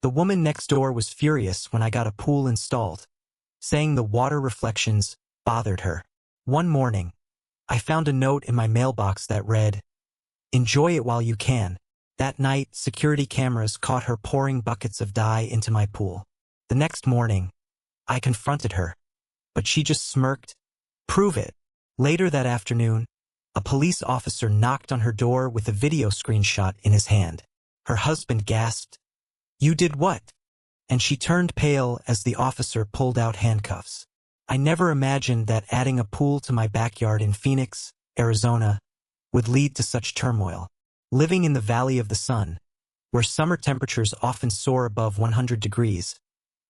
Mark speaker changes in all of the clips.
Speaker 1: The woman next door was furious when I got a pool installed, saying the water reflections bothered her. One morning, I found a note in my mailbox that read, "Enjoy it while you can." That night, security cameras caught her pouring buckets of dye into my pool. The next morning, I confronted her, but she just smirked. "Prove it." Later that afternoon, a police officer knocked on her door with a video screenshot in his hand. Her husband gasped, "You did what?" And she turned pale as the officer pulled out handcuffs. I never imagined that adding a pool to my backyard in Phoenix, Arizona, would lead to such turmoil. Living in the Valley of the Sun, where summer temperatures often soar above 100 degrees,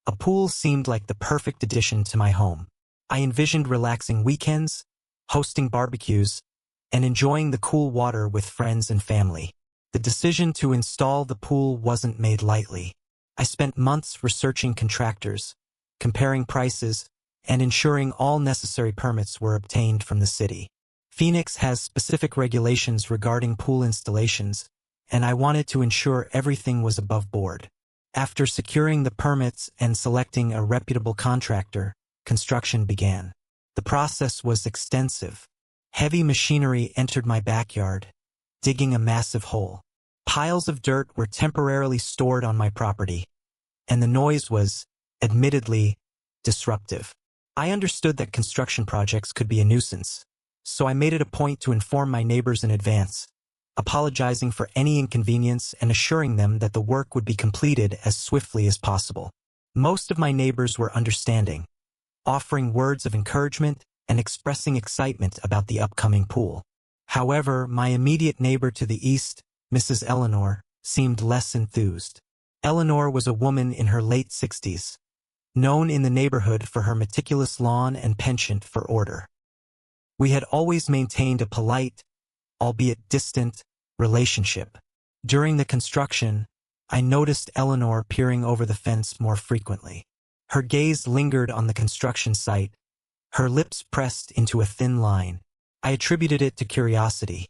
Speaker 1: a pool seemed like the perfect addition to my home. I envisioned relaxing weekends, hosting barbecues, and enjoying the cool water with friends and family. The decision to install the pool wasn't made lightly. I spent months researching contractors, comparing prices, and ensuring all necessary permits were obtained from the city. Phoenix has specific regulations regarding pool installations, and I wanted to ensure everything was above board. After securing the permits and selecting a reputable contractor, construction began. The process was extensive. Heavy machinery entered my backyard, digging a massive hole. Piles of dirt were temporarily stored on my property, and the noise was, admittedly, disruptive. I understood that construction projects could be a nuisance, so I made it a point to inform my neighbors in advance, apologizing for any inconvenience and assuring them that the work would be completed as swiftly as possible. Most of my neighbors were understanding, offering words of encouragement and expressing excitement about the upcoming pool. However, my immediate neighbor to the east, Mrs. Eleanor, seemed less enthused. Eleanor was a woman in her late 60s, known in the neighborhood for her meticulous lawn and penchant for order. We had always maintained a polite, albeit distant, relationship. During the construction, I noticed Eleanor peering over the fence more frequently. Her gaze lingered on the construction site, her lips pressed into a thin line. I attributed it to curiosity.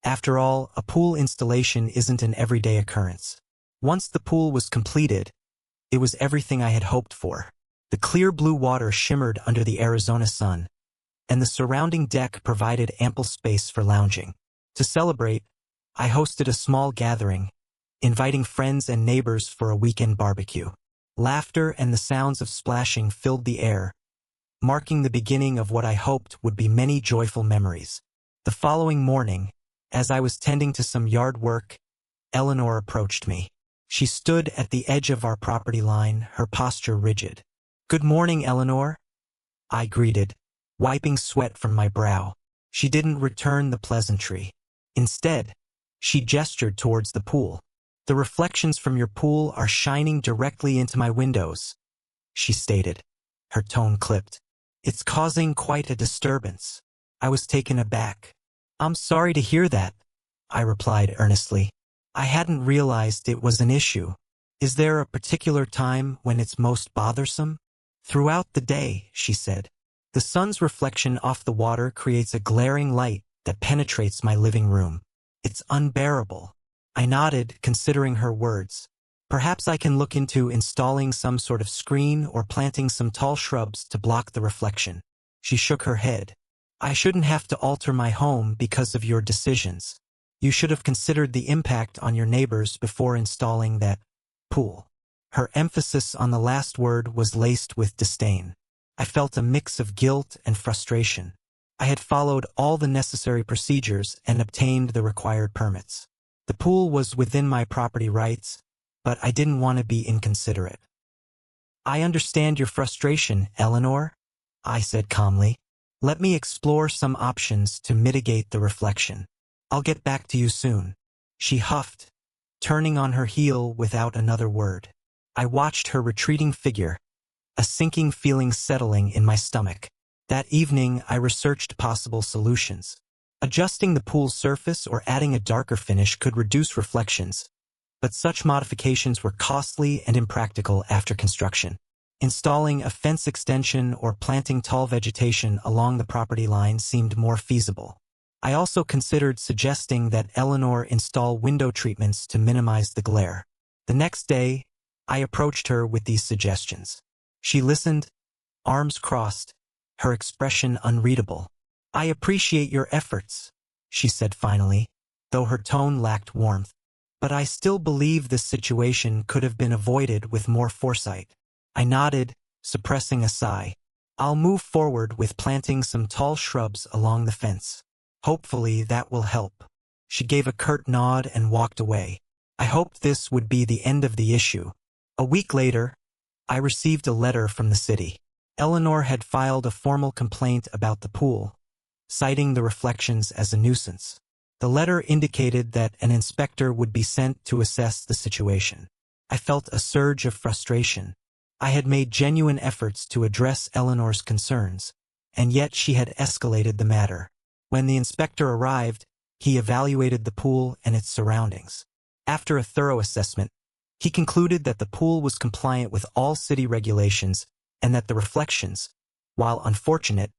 Speaker 1: After all, a pool installation isn't an everyday occurrence. Once the pool was completed, it was everything I had hoped for. The clear blue water shimmered under the Arizona sun, and the surrounding deck provided ample space for lounging. To celebrate, I hosted a small gathering, inviting friends and neighbors for a weekend barbecue. Laughter and the sounds of splashing filled the air, marking the beginning of what I hoped would be many joyful memories. The following morning, as I was tending to some yard work, Eleanor approached me. She stood at the edge of our property line, her posture rigid. "Good morning, Eleanor," I greeted, wiping sweat from my brow. She didn't return the pleasantry. Instead, she gestured towards the pool. "The reflections from your pool are shining directly into my windows," she stated, her tone clipped. "It's causing quite a disturbance." I was taken aback. "I'm sorry to hear that," I replied earnestly. "I hadn't realized it was an issue. Is there a particular time when it's most bothersome?" "Throughout the day," she said. "The sun's reflection off the water creates a glaring light that penetrates my living room. It's unbearable." I nodded, considering her words. "Perhaps I can look into installing some sort of screen or planting some tall shrubs to block the reflection." She shook her head. "I shouldn't have to alter my home because of your decisions. You should have considered the impact on your neighbors before installing that pool." Her emphasis on the last word was laced with disdain. I felt a mix of guilt and frustration. I had followed all the necessary procedures and obtained the required permits. The pool was within my property rights, but I didn't want to be inconsiderate. "I understand your frustration, Eleanor," I said calmly. "Let me explore some options to mitigate the reflection. I'll get back to you soon." She huffed, turning on her heel without another word. I watched her retreating figure, a sinking feeling settling in my stomach. That evening, I researched possible solutions. Adjusting the pool's surface or adding a darker finish could reduce reflections, but such modifications were costly and impractical after construction. Installing a fence extension or planting tall vegetation along the property line seemed more feasible. I also considered suggesting that Eleanor install window treatments to minimize the glare. The next day, I approached her with these suggestions. She listened, arms crossed, her expression unreadable. "I appreciate your efforts," she said finally, though her tone lacked warmth. "But I still believe this situation could have been avoided with more foresight." I nodded, suppressing a sigh. "I'll move forward with planting some tall shrubs along the fence. Hopefully that will help." She gave a curt nod and walked away. I hoped this would be the end of the issue. A week later, I received a letter from the city. Eleanor had filed a formal complaint about the pool, citing the reflections as a nuisance. The letter indicated that an inspector would be sent to assess the situation. I felt a surge of frustration. I had made genuine efforts to address Eleanor's concerns, and yet she had escalated the matter. When the inspector arrived, he evaluated the pool and its surroundings. After a thorough assessment, he concluded that the pool was compliant with all city regulations and that the reflections, while unfortunate,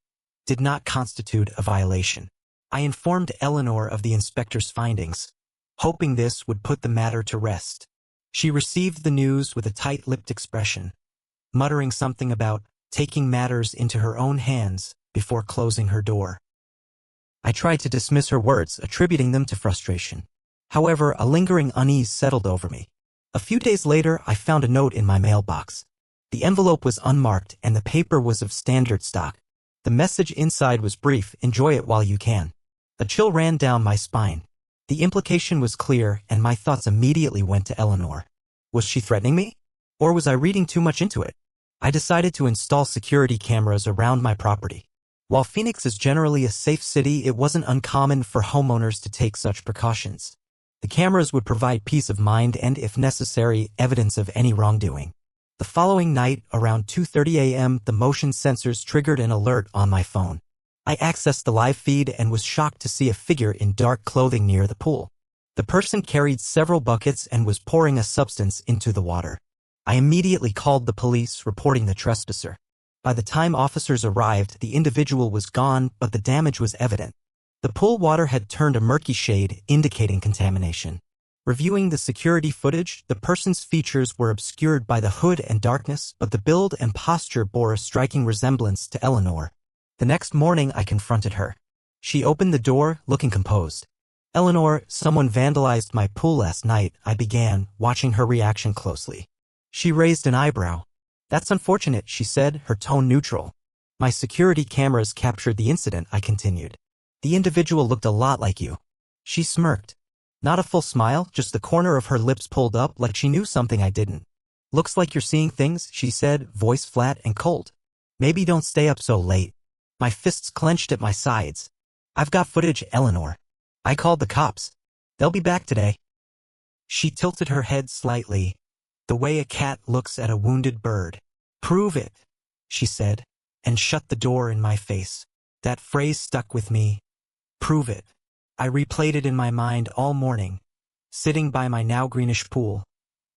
Speaker 1: did not constitute a violation. I informed Eleanor of the inspector's findings, hoping this would put the matter to rest. She received the news with a tight-lipped expression, muttering something about taking matters into her own hands before closing her door. I tried to dismiss her words, attributing them to frustration. However, a lingering unease settled over me. A few days later, I found a note in my mailbox. The envelope was unmarked and the paper was of standard stock. The message inside was brief: "Enjoy it while you can." A chill ran down my spine. The implication was clear, and my thoughts immediately went to Eleanor. Was she threatening me? Or was I reading too much into it? I decided to install security cameras around my property. While Phoenix is generally a safe city, it wasn't uncommon for homeowners to take such precautions. The cameras would provide peace of mind and, if necessary, evidence of any wrongdoing. The following night, around 2:30 a.m., the motion sensors triggered an alert on my phone. I accessed the live feed and was shocked to see a figure in dark clothing near the pool. The person carried several buckets and was pouring a substance into the water. I immediately called the police, reporting the trespasser. By the time officers arrived, the individual was gone, but the damage was evident. The pool water had turned a murky shade, indicating contamination. Reviewing the security footage, the person's features were obscured by the hood and darkness, but the build and posture bore a striking resemblance to Eleanor. The next morning, I confronted her. She opened the door, looking composed. "Eleanor, someone vandalized my pool last night," I began, watching her reaction closely. She raised an eyebrow. "That's unfortunate," she said, her tone neutral. "My security cameras captured the incident," I continued. "The individual looked a lot like you." She smirked. Not a full smile, just the corner of her lips pulled up like she knew something I didn't. "Looks like you're seeing things," she said, voice flat and cold. "Maybe don't stay up so late." My fists clenched at my sides. "I've got footage, Eleanor. I called the cops. They'll be back today." She tilted her head slightly, the way a cat looks at a wounded bird. "Prove it," she said, and shut the door in my face. That phrase stuck with me. Prove it. I replayed it in my mind all morning, sitting by my now greenish pool,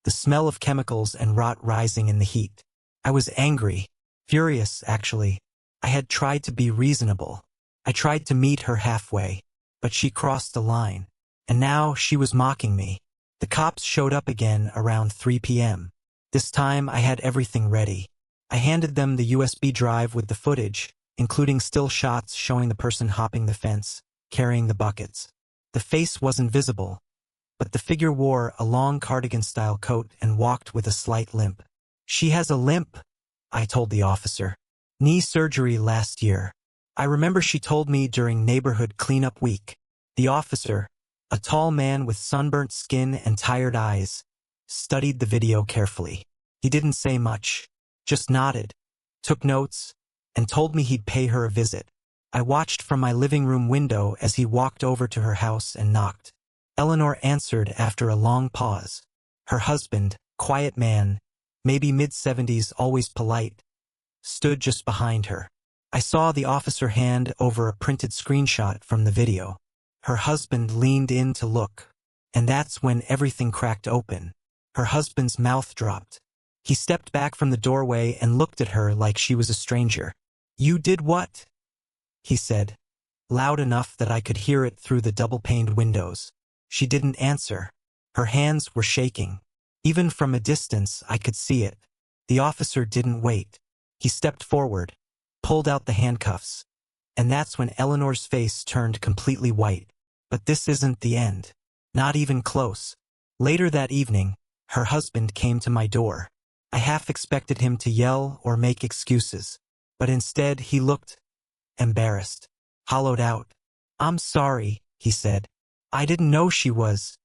Speaker 1: the smell of chemicals and rot rising in the heat. I was angry, furious actually. I had tried to be reasonable. I tried to meet her halfway, but she crossed the line, and now she was mocking me. The cops showed up again around 3 p.m. This time I had everything ready. I handed them the USB drive with the footage, including still shots showing the person hopping the fence, carrying the buckets. The face wasn't visible, but the figure wore a long cardigan-style coat and walked with a slight limp. "She has a limp," I told the officer. "Knee surgery last year." I remember she told me during neighborhood cleanup week. The officer, a tall man with sunburnt skin and tired eyes, studied the video carefully. He didn't say much, just nodded, took notes, and told me he'd pay her a visit. I watched from my living room window as he walked over to her house and knocked. Eleanor answered after a long pause. Her husband, quiet man, maybe mid-70s, always polite, stood just behind her. I saw the officer hand over a printed screenshot from the video. Her husband leaned in to look, and that's when everything cracked open. Her husband's mouth dropped. He stepped back from the doorway and looked at her like she was a stranger. "You did what?" he said, loud enough that I could hear it through the double-paned windows. She didn't answer. Her hands were shaking. Even from a distance, I could see it. The officer didn't wait. He stepped forward, pulled out the handcuffs. And that's when Eleanor's face turned completely white. But this isn't the end. Not even close. Later that evening, her husband came to my door. I half expected him to yell or make excuses. But instead, he looked embarrassed, hollowed out. "I'm sorry," he said. "I didn't know she was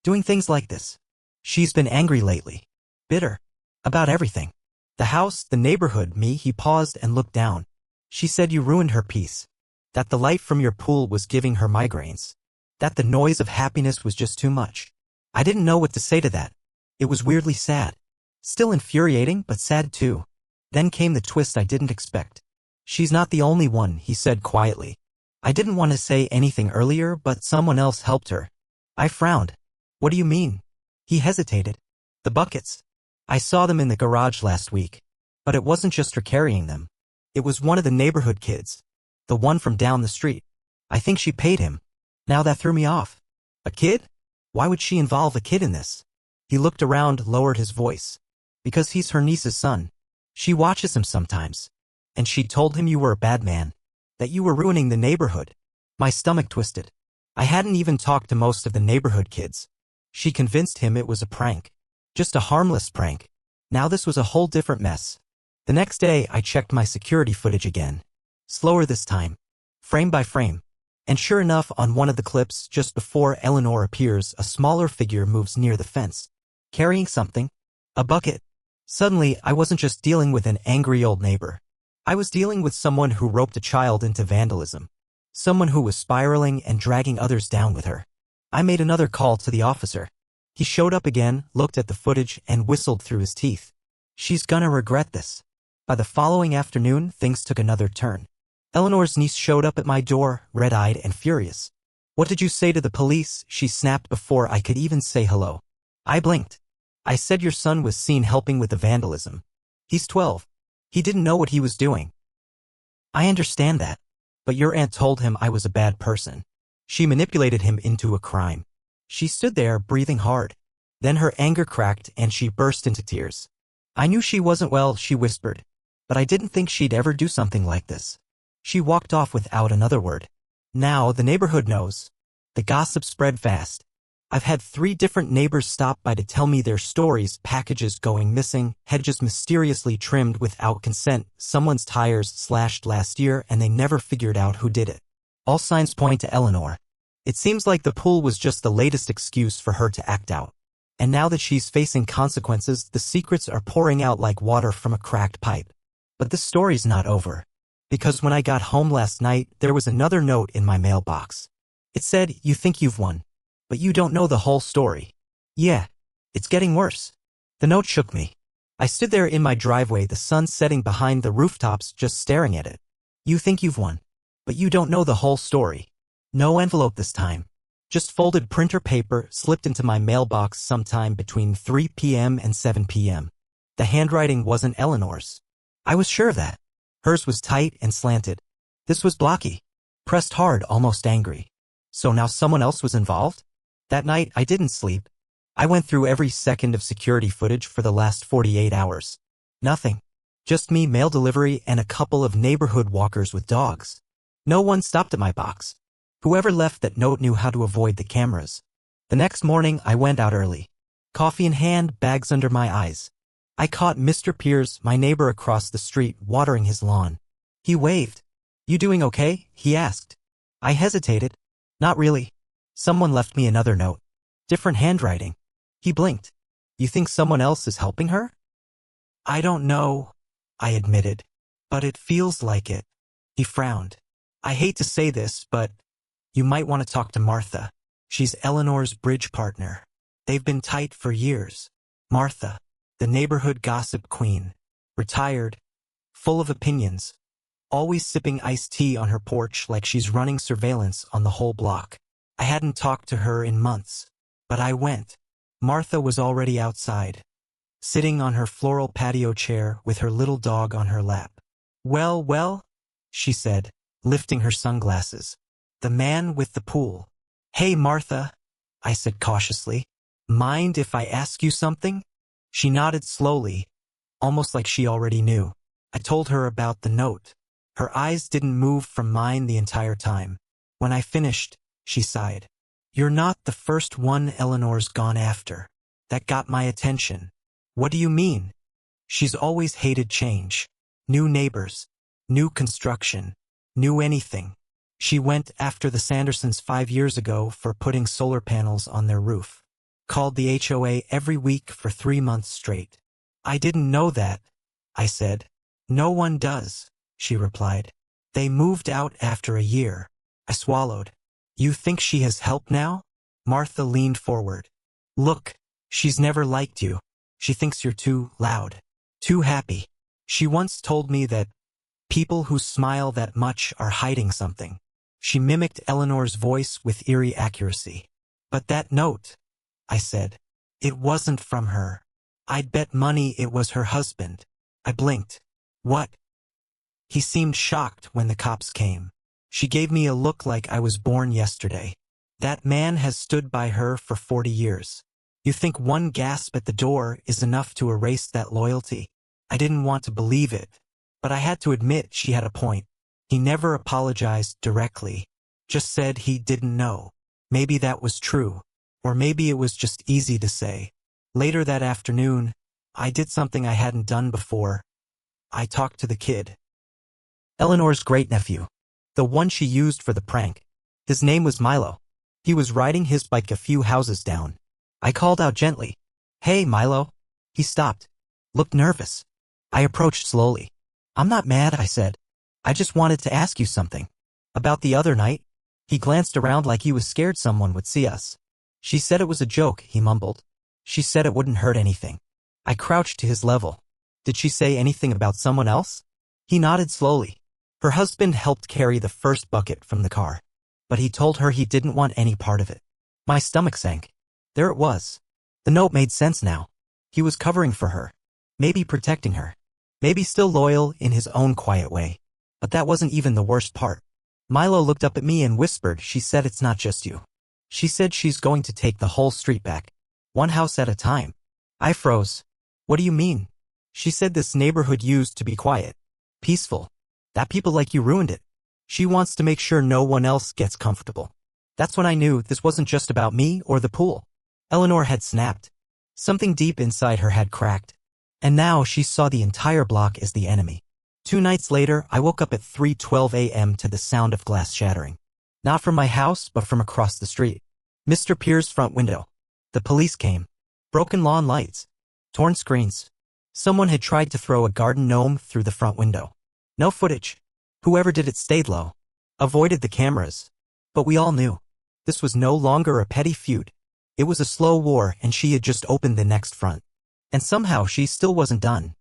Speaker 1: doing things like this. She's been angry lately. Bitter. About everything. The house, the neighborhood, me." He paused and looked down. "She said you ruined her peace. That the light from your pool was giving her migraines. That the noise of happiness was just too much." I didn't know what to say to that. It was weirdly sad. Still infuriating, but sad too. Then came the twist I didn't expect. "She's not the only one," he said quietly. I didn't want to say anything earlier, but someone else helped her. I frowned. "What do you mean?" He hesitated. "The buckets. I saw them in the garage last week. But it wasn't just her carrying them. It was one of the neighborhood kids. The one from down the street. I think she paid him." Now that threw me off. "A kid? Why would she involve a kid in this?" He looked around, lowered his voice. "Because he's her niece's son. She watches him sometimes. And she told him you were a bad man. That you were ruining the neighborhood." My stomach twisted. I hadn't even talked to most of the neighborhood kids. She convinced him it was a prank. Just a harmless prank. Now this was a whole different mess. The next day, I checked my security footage again. Slower this time. Frame by frame. And sure enough, on one of the clips, just before Eleanor appears, a smaller figure moves near the fence. Carrying something. A bucket. Suddenly, I wasn't just dealing with an angry old neighbor. I was dealing with someone who roped a child into vandalism. Someone who was spiraling and dragging others down with her. I made another call to the officer. He showed up again, looked at the footage, and whistled through his teeth. "She's gonna regret this." By the following afternoon, things took another turn. Eleanor's niece showed up at my door, red-eyed and furious. "What did you say to the police?" she snapped before I could even say hello. I blinked. "I said your son was seen helping with the vandalism. He's 12. He didn't know what he was doing." "I understand that. But your aunt told him I was a bad person. She manipulated him into a crime." She stood there, breathing hard. Then her anger cracked and she burst into tears. "I knew she wasn't well," she whispered. "But I didn't think she'd ever do something like this." She walked off without another word. Now the neighborhood knows. The gossip spread fast. I've had 3 different neighbors stop by to tell me their stories: packages going missing, hedges mysteriously trimmed without consent, someone's tires slashed last year, and they never figured out who did it. All signs point to Eleanor. It seems like the pool was just the latest excuse for her to act out. And now that she's facing consequences, the secrets are pouring out like water from a cracked pipe. But the story's not over. Because when I got home last night, there was another note in my mailbox. It said, "You think you've won. But you don't know the whole story." Yeah, it's getting worse. The note shook me. I stood there in my driveway, the sun setting behind the rooftops, just staring at it. "You think you've won. But you don't know the whole story." No envelope this time. Just folded printer paper slipped into my mailbox sometime between 3 p.m. and 7 p.m. The handwriting wasn't Eleanor's. I was sure of that. Hers was tight and slanted. This was blocky. Pressed hard, almost angry. So now someone else was involved? That night, I didn't sleep. I went through every second of security footage for the last 48 hours. Nothing. Just me, mail delivery, and a couple of neighborhood walkers with dogs. No one stopped at my box. Whoever left that note knew how to avoid the cameras. The next morning, I went out early. Coffee in hand, bags under my eyes. I caught Mr. Piers, my neighbor across the street, watering his lawn. He waved. "You doing okay?" he asked. I hesitated. "Not really. Someone left me another note. Different handwriting." He blinked. "You think someone else is helping her?" "I don't know," I admitted. "But it feels like it." He frowned. "I hate to say this, but you might want to talk to Martha. She's Eleanor's bridge partner. They've been tight for years. Martha, the neighborhood gossip queen. Retired. Full of opinions. Always sipping iced tea on her porch like she's running surveillance on the whole block. I hadn't talked to her in months. But I went. Martha was already outside, sitting on her floral patio chair with her little dog on her lap. Well, she said, lifting her sunglasses. "The man with the pool." "Hey, Martha," I said cautiously. Mind if I ask you something? She nodded slowly, almost like she already knew. I told her about the note. Her eyes didn't move from mine the entire time. When I finished, she sighed. You're not the first one Eleanor's gone after. That got my attention. What do you mean? She's always hated change. New neighbors. New construction. New anything. She went after the Sandersons 5 years ago for putting solar panels on their roof. Called the HOA every week for 3 months straight. I didn't know that, I said. No one does, she replied. They moved out after a year. I swallowed. You think she has help now? Martha leaned forward. Look, she's never liked you. She thinks you're too loud. Too happy. She once told me that people who smile that much are hiding something. She mimicked Eleanor's voice with eerie accuracy. But that note, I said. It wasn't from her. I'd bet money it was her husband. I blinked. What? He seemed shocked when the cops came. She gave me a look like I was born yesterday. That man has stood by her for 40 years. You think one gasp at the door is enough to erase that loyalty? I didn't want to believe it, but I had to admit she had a point. He never apologized directly, just said he didn't know. Maybe that was true, or maybe it was just easy to say. Later that afternoon, I did something I hadn't done before. I talked to the kid. Eleanor's great-nephew. The one she used for the prank. His name was Milo. He was riding his bike a few houses down. I called out gently. Hey, Milo. He stopped. Looked nervous. I approached slowly. I'm not mad, I said. I just wanted to ask you something. About the other night? He glanced around like he was scared someone would see us. She said it was a joke, he mumbled. She said it wouldn't hurt anything. I crouched to his level. Did she say anything about someone else? He nodded slowly. Her husband helped carry the first bucket from the car, but he told her he didn't want any part of it. My stomach sank. There it was. The note made sense now. He was covering for her. Maybe protecting her. Maybe still loyal in his own quiet way. But that wasn't even the worst part. Milo looked up at me and whispered, she said it's not just you. She said she's going to take the whole street back. One house at a time. I froze. What do you mean? She said this neighborhood used to be quiet. Peaceful. That people like you ruined it. She wants to make sure no one else gets comfortable. That's when I knew this wasn't just about me or the pool. Eleanor had snapped. Something deep inside her had cracked. And now she saw the entire block as the enemy. 2 nights later, I woke up at 3:12 a.m. to the sound of glass shattering. Not from my house, but from across the street. Mr. Pierce's front window. The police came. Broken lawn lights. Torn screens. Someone had tried to throw a garden gnome through the front window. No footage. Whoever did it stayed low. Avoided the cameras. But we all knew. This was no longer a petty feud. It was a slow war, and she had just opened the next front. And somehow she still wasn't done.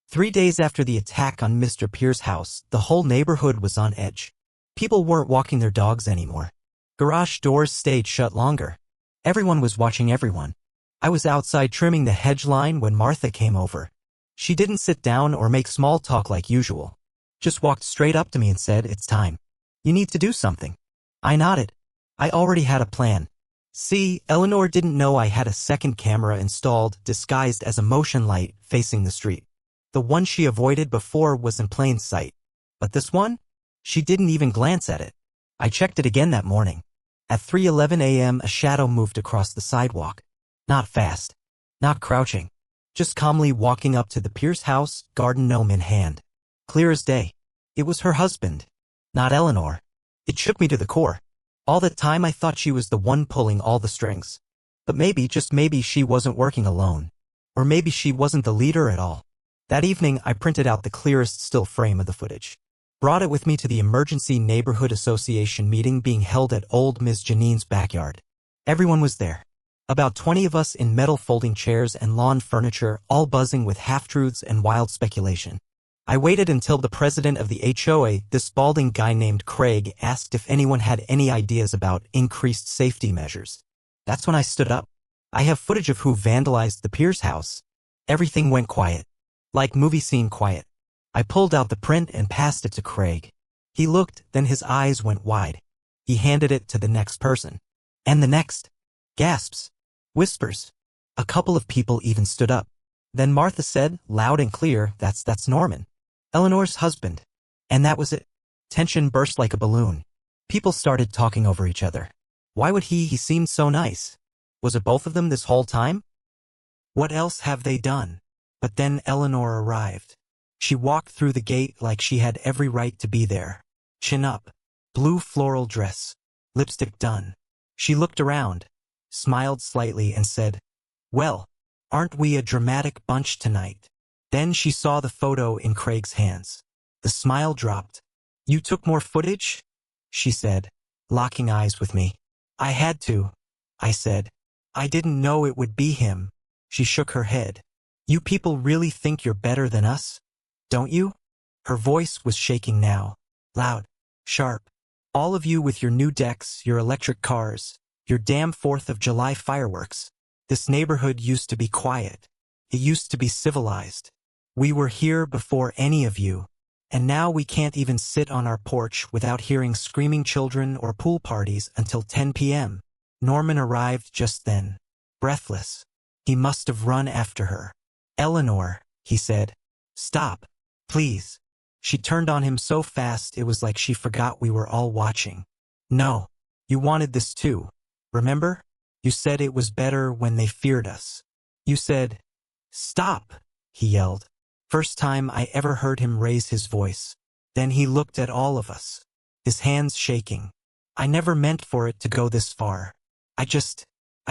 Speaker 1: 3 days after the attack on Mr. Pierce's house, the whole neighborhood was on edge. People weren't walking their dogs anymore. Garage doors stayed shut longer. Everyone was watching everyone. I was outside trimming the hedge line when Martha came over. She didn't sit down or make small talk like usual. Just walked straight up to me and said, it's time. You need to do something. I nodded. I already had a plan. See, Eleanor didn't know I had a second camera installed, disguised as a motion light, facing the street. The one she avoided before was in plain sight. But this one? She didn't even glance at it. I checked it again that morning. At 3:11 a.m. a shadow moved across the sidewalk. Not fast. Not crouching. Just calmly walking up to the Pierce house, garden gnome in hand. Clear as day. It was her husband. Not Eleanor. It shook me to the core. All the time I thought she was the one pulling all the strings. But maybe, just maybe, she wasn't working alone. Or maybe she wasn't the leader at all. That evening, I printed out the clearest still frame of the footage. Brought it with me to the Emergency Neighborhood Association meeting being held at old Ms. Janine's backyard. Everyone was there. About 20 of us in metal folding chairs and lawn furniture, all buzzing with half-truths and wild speculation. I waited until the president of the HOA, this balding guy named Craig, asked if anyone had any ideas about increased safety measures. That's when I stood up. I have footage of who vandalized the Pierce house. Everything went quiet. Like movie scene quiet. I pulled out the print and passed it to Craig. He looked, then his eyes went wide. He handed it to the next person. And the next. Gasps. Whispers. A couple of people even stood up. Then Martha said, loud and clear, that's Norman. Eleanor's husband. And that was it. Tension burst like a balloon. People started talking over each other. Why would he seemed so nice. Was it both of them this whole time? What else have they done? But then Eleanor arrived. She walked through the gate like she had every right to be there. Chin up. Blue floral dress. Lipstick done. She looked around, smiled slightly and said, well, aren't we a dramatic bunch tonight? Then she saw the photo in Craig's hands. The smile dropped. You took more footage? She said, locking eyes with me. I had to, I said. I didn't know it would be him. She shook her head. You people really think you're better than us? Don't you? Her voice was shaking now. Loud. Sharp. All of you with your new decks, your electric cars, your damn 4th of July fireworks. This neighborhood used to be quiet. It used to be civilized. We were here before any of you. And now we can't even sit on our porch without hearing screaming children or pool parties until 10 p.m. Norman arrived just then. Breathless. He must have run after her. Eleanor, he said. Stop. Please. She turned on him so fast it was like she forgot we were all watching. No. You wanted this too. Remember? You said it was better when they feared us. You said, stop, he yelled. First time I ever heard him raise his voice. Then he looked at all of us, his hands shaking. I never meant for it to go this far. I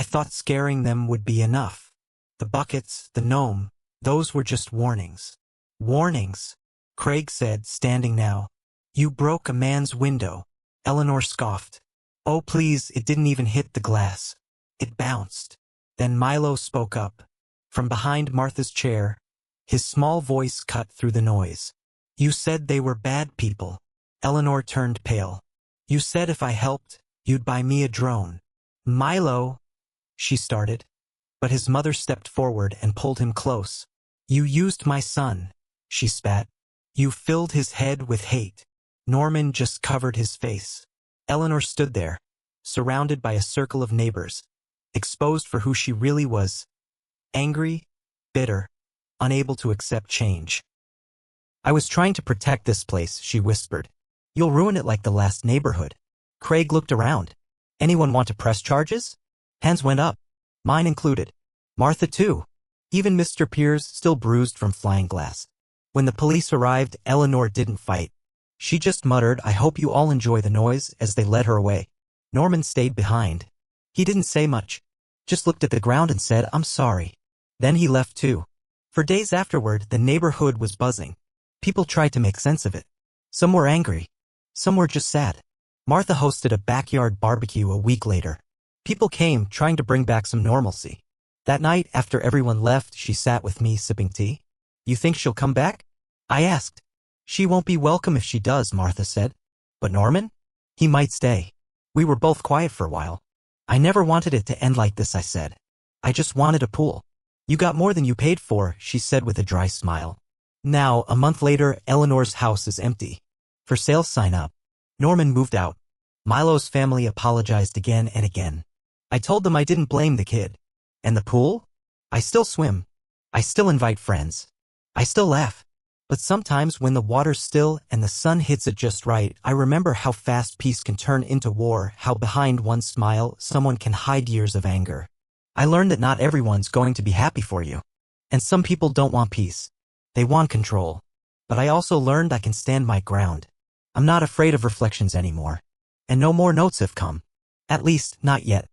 Speaker 1: thought scaring them would be enough. The buckets, the gnome, those were just warnings. Warnings, Craig said, standing now. You broke a man's window. Eleanor scoffed. Oh please, it didn't even hit the glass. It bounced. Then Milo spoke up. From behind Martha's chair, his small voice cut through the noise. You said they were bad people. Eleanor turned pale. You said if I helped, you'd buy me a drone. Milo, she started. But his mother stepped forward and pulled him close. You used my son, she spat. You filled his head with hate. Norman just covered his face. Eleanor stood there, surrounded by a circle of neighbors, exposed for who she really was. Angry, bitter, unable to accept change. I was trying to protect this place, she whispered. You'll ruin it like the last neighborhood. Craig looked around. Anyone want to press charges? Hands went up. Mine included. Martha too. Even Mr. Piers, still bruised from flying glass. When the police arrived, Eleanor didn't fight. She just muttered, I hope you all enjoy the noise, as they led her away. Norman stayed behind. He didn't say much. Just looked at the ground and said, I'm sorry. Then he left too. For days afterward, the neighborhood was buzzing. People tried to make sense of it. Some were angry. Some were just sad. Martha hosted a backyard barbecue a week later. People came, trying to bring back some normalcy. That night, after everyone left, she sat with me sipping tea. You think she'll come back? I asked. She won't be welcome if she does, Martha said. But Norman? He might stay. We were both quiet for a while. I never wanted it to end like this, I said. I just wanted a pool. You got more than you paid for, she said with a dry smile. Now, a month later, Eleanor's house is empty. For sale sign up. Norman moved out. Milo's family apologized again and again. I told them I didn't blame the kid. And the pool? I still swim. I still invite friends. I still laugh. But sometimes when the water's still and the sun hits it just right, I remember how fast peace can turn into war, how behind one smile, someone can hide years of anger. I learned that not everyone's going to be happy for you. And some people don't want peace. They want control. But I also learned I can stand my ground. I'm not afraid of reflections anymore. And no more notes have come. At least, not yet.